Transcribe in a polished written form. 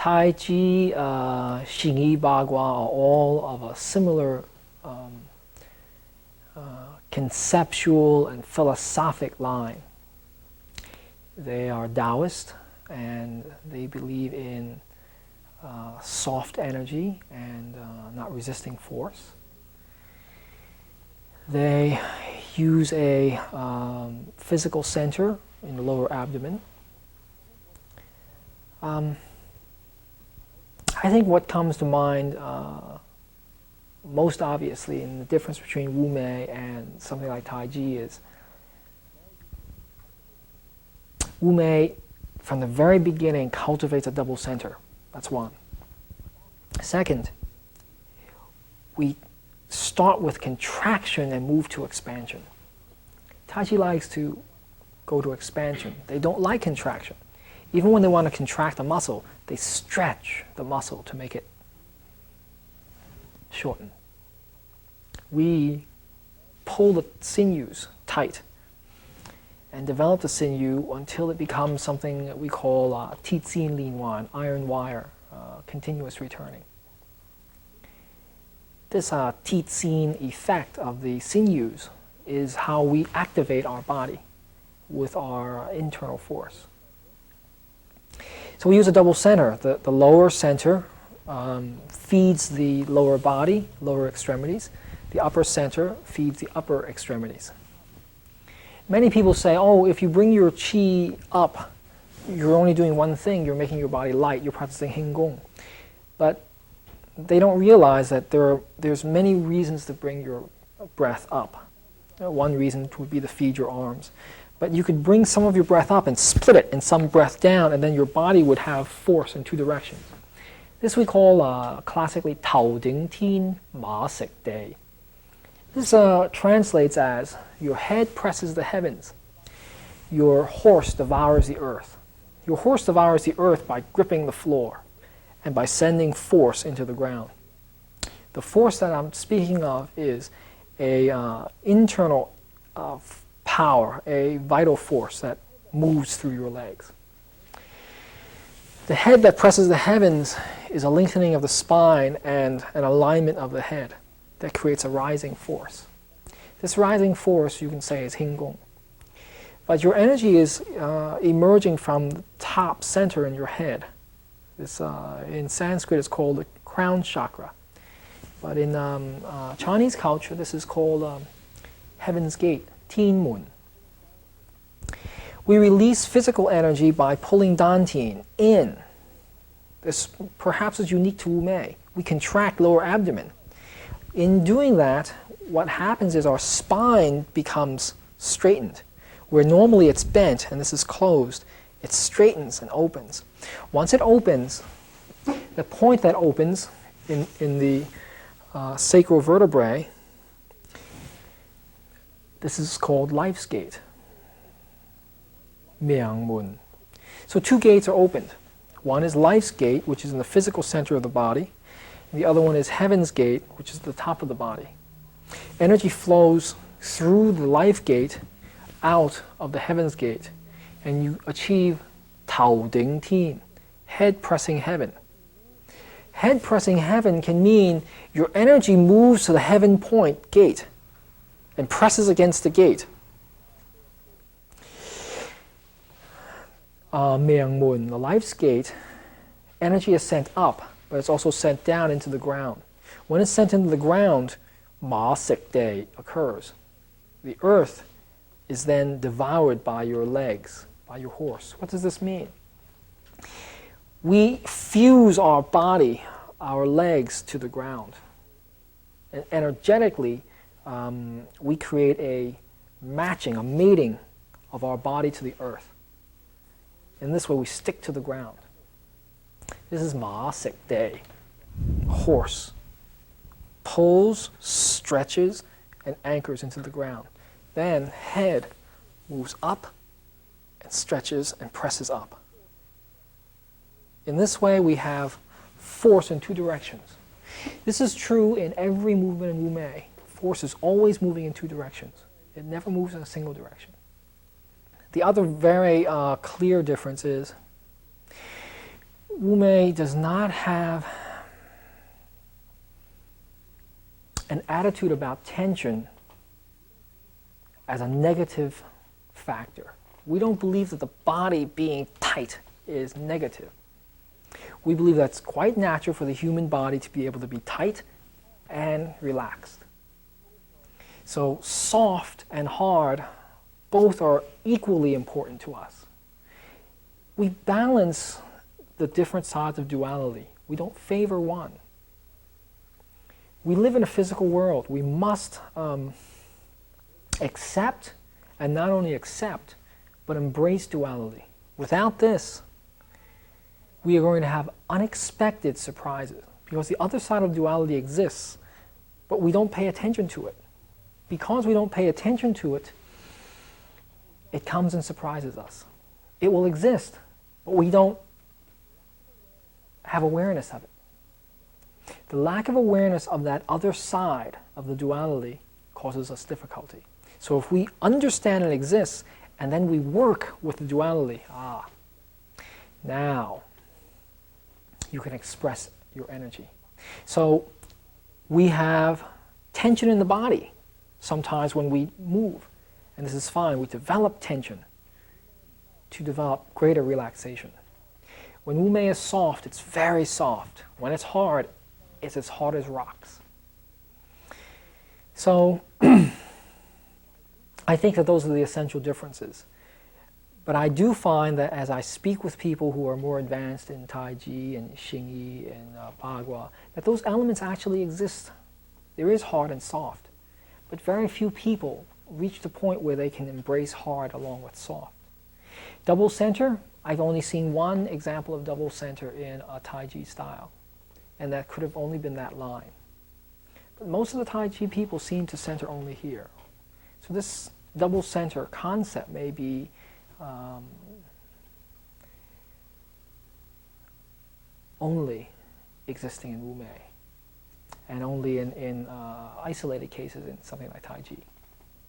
Tai Chi, Xing Yi Ba Gua are all of a similar conceptual and philosophic line. They are Taoist, and they believe in soft energy and not resisting force. They use a physical center in the lower abdomen. I think what comes to mind most obviously in the difference between Wu Mei and something like Tai Chi is Wu Mei, from the very beginning, cultivates a double center. That's one. Second, we start with contraction and move to expansion. Tai Chi likes to go to expansion. They don't like contraction. Even when they want to contract a muscle, they stretch the muscle to make it shorten. We pull the sinews tight and develop the sinew until it becomes something that we call Tizin Lin Wan, iron wire, continuous returning. This Tizin effect of the sinews is how we activate our body with our internal force. So we use a double center. The lower center feeds the lower body, lower extremities. The upper center feeds the upper extremities. Many people say, oh, if you bring your qi up, you're only doing one thing, you're making your body light, you're practicing Hing Gong. But they don't realize that there's many reasons to bring your breath up. One reason would be to feed your arms. But you could bring some of your breath up and split it and some breath down, and then your body would have force in two directions. This we call classically Tao Ding Tin Ma Sek Dei. This translates as your head presses the heavens, your horse devours the earth. Your horse devours the earth by gripping the floor and by sending force into the ground. The force that I'm speaking of is a internal power, a vital force that moves through your legs. The head that presses the heavens is a lengthening of the spine and an alignment of the head that creates a rising force. This rising force, you can say, is Hing Gong. But your energy is emerging from the top center in your head. This, in Sanskrit, it's called the crown chakra. But in Chinese culture, this is called Heaven's Gate, Tin Mun. We release physical energy by pulling dantian in. This perhaps is unique to Wu Mei. We contract lower abdomen. In doing that, what happens is our spine becomes straightened. Where normally it's bent and this is closed, it straightens and opens. Once it opens, the point that opens in the sacral vertebrae, this is called life's gate, Miang Mun. So two gates are opened. One is life's gate, which is in the physical center of the body. And the other one is heaven's gate, which is the top of the body. Energy flows through the life gate out of the heaven's gate, and you achieve Tao Ding Tin, head pressing heaven. Head pressing heaven can mean your energy moves to the heaven point gate and presses against the gate. Miang Mun, the life's gate, energy is sent up, but it's also sent down into the ground. When it's sent into the ground, Ma Sek Dei occurs. The earth is then devoured by your legs, by your horse. What does this mean? We fuse our body, our legs to the ground. And energetically, we create a matching, a mating of our body to the earth. In this way, we stick to the ground. This is Ma Sek Dei, horse. Pulls, stretches, and anchors into the ground. Then head moves up and stretches and presses up. In this way, we have force in two directions. This is true in every movement in Wu Mei. Force is always moving in two directions. It never moves in a single direction. The other very clear difference is Wu Mei does not have an attitude about tension as a negative factor. We don't believe that the body being tight is negative. We believe that's quite natural for the human body to be able to be tight and relaxed. So soft and hard both are equally important to us. We balance the different sides of duality. We don't favor one. We live in a physical world. We must accept, and not only accept, but embrace duality. Without this, we are going to have unexpected surprises, because the other side of duality exists, but we don't pay attention to it. Because we don't pay attention to it, it comes and surprises us. It will exist, but we don't have awareness of it. The lack of awareness of that other side of the duality causes us difficulty. So if we understand it exists, and then we work with the duality, now you can express your energy. So we have tension in the body sometimes when we move, and this is fine. We develop tension to develop greater relaxation. When Wu Mei is soft, it's very soft. When it's hard, it's as hard as rocks. So I think that those are the essential differences. But I do find that as I speak with people who are more advanced in Taiji and Xingyi and Bagua, that those elements actually exist. There is hard and soft. But very few people reach the point where they can embrace hard along with soft. Double center, I've only seen one example of double center in a Taiji style, and that could have only been that line. But most of the Taiji people seem to center only here. So this double center concept may be only existing in Wu Mei, and only in isolated cases in something like Taiji.